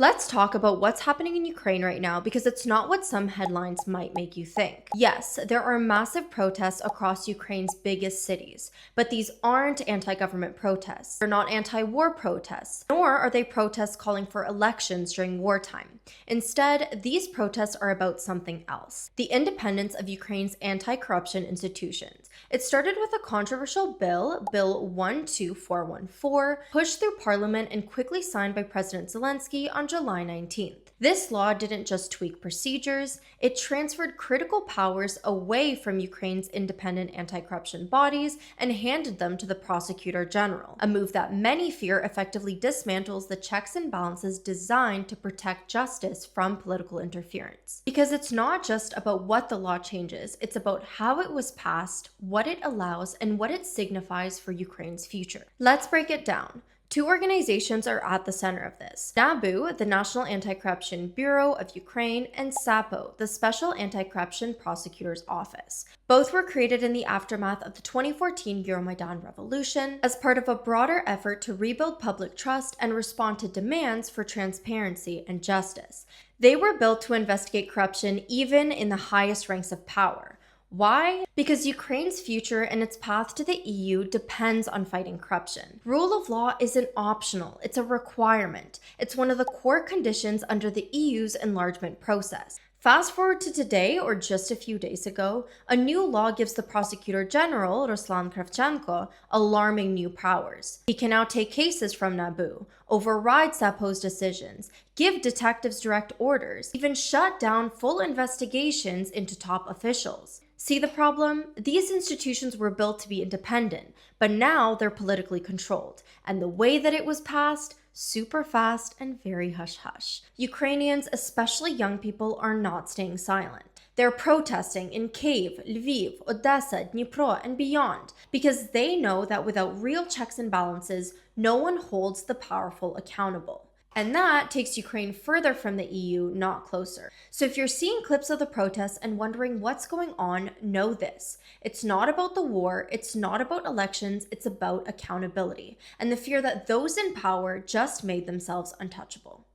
Let's talk about what's happening in Ukraine right now because it's not what some headlines might make you think. Yes, there are massive protests across Ukraine's biggest cities, but these aren't anti-government protests. They're not anti-war protests, nor are they protests calling for elections during wartime. Instead, these protests are about something else: the independence of Ukraine's anti-corruption institutions. It started with a controversial bill, Bill 12414, pushed through Parliament and quickly signed by President Zelensky on July 19th. This law didn't just tweak procedures, it transferred critical powers away from Ukraine's independent anti-corruption bodies and handed them to the Prosecutor General, a move that many fear effectively dismantles the checks and balances designed to protect justice from political interference. Because it's not just about what the law changes, it's about how it was passed, what it allows, and what it signifies for Ukraine's future. Let's break it down. Two organizations are at the center of this: NABU, the National Anti-Corruption Bureau of Ukraine, and SAPO, the Special Anti-Corruption Prosecutor's Office. Both were created in the aftermath of the 2014 Euromaidan revolution as part of a broader effort to rebuild public trust and respond to demands for transparency and justice. They were built to investigate corruption even in the highest ranks of power. Why? Because Ukraine's future and its path to the EU depends on fighting corruption. Rule of law isn't optional, it's a requirement. It's one of the core conditions under the EU's enlargement process. Fast forward to today, or just a few days ago, a new law gives the Prosecutor General, Ruslan Kravchenko, alarming new powers. He can now take cases from NABU, override SAPO's decisions, give detectives direct orders, even shut down full investigations into top officials. See the problem? These institutions were built to be independent, but now they're politically controlled. And the way that it was passed, super fast and very hush-hush. Ukrainians, especially young people, are not staying silent. They're protesting in Kyiv, Lviv, Odessa, Dnipro, and beyond because they know that without real checks and balances, no one holds the powerful accountable. And that takes Ukraine further from the EU, not closer. So if you're seeing clips of the protests and wondering what's going on, know this: it's not about the war, it's not about elections, it's about accountability and the fear that those in power just made themselves untouchable.